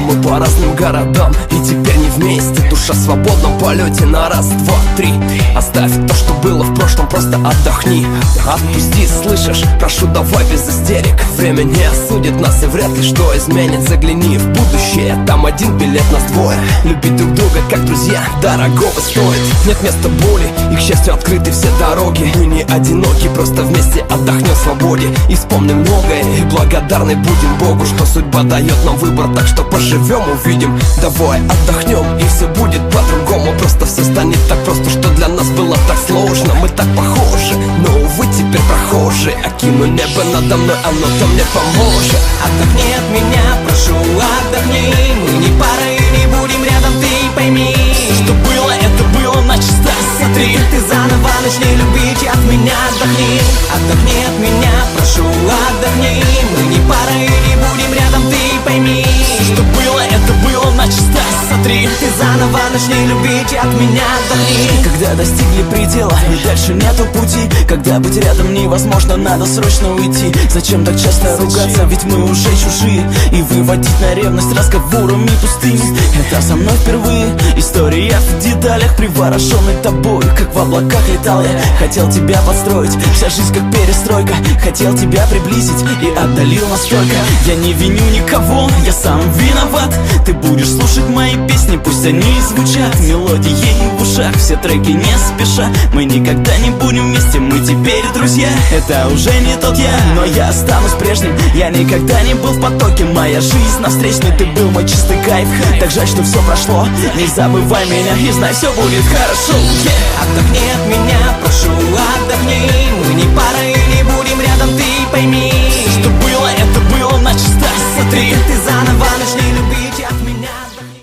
мы по разным городам, и теперь не вместе. Душа в свободном полете на раз, два, три. Оставь то, что было в прошлом, просто отдохни. Отпусти, слышишь? Прошу, давай без истерик. Время не осудит нас и вряд ли что изменит. Загляни в будущее, там один билет, нас двое. Любить друг друга как друзья дорогого стоит. Нет места боли, и к счастью открыты все дороги. Мы не одиноки, просто вместе отдохнем в свободе. И вспомним многое, и благодарны будем Богу, что судьба дает нам выбор. Так что поживем, увидим. Давай отдохнем, и все будет по-другому. Просто все станет так просто, что для нас было так сложно. Мы так похожи, но увы теперь прохожие. Окину небо надо мной, оно-то мне поможет. Отдохни от меня, прошу, отдохни. Мы не пара и не будем рядом, ты пойми. Что было, это было начисто. Смотри, ты заново начни любить от меня. Отдохни, отдохни от меня, прошу, отдохни. Мы не пара и не будем рядом, ты пойми. Что было, это было начисто. Смотри, ты заново начни любить от меня. Отдохни. Когда достигли предела и дальше нету пути, когда быть рядом невозможно, надо срочно уйти. Зачем так часто ругаться, ведь мы уже чужие, и выводить на ревность разговорами пустыми. Это со мной впервые, история в деталях, привороженный тобой, как в облаках летал я. Хотел тебя подстроить, вся жизнь как перестройка. Хотел тебя приблизить и отдалил настолько. Я не виню никого, я сам виноват. Ты будешь слушать мои песни, пусть они звучат мелодией в ушах, все треки не спеша. Мы никогда не будем вместе, мы теперь друзья. Это уже не тот я, но я останусь прежним. Я никогда не был в потоке, моя жизнь на встречной. Ты был мой чистый кайф, так жаль, что все прошло. Не забывай меня и знай, все будет хорошо. Отдохни от меня, прошу, отдохни. Мы не пара и не будем рядом, ты пойми.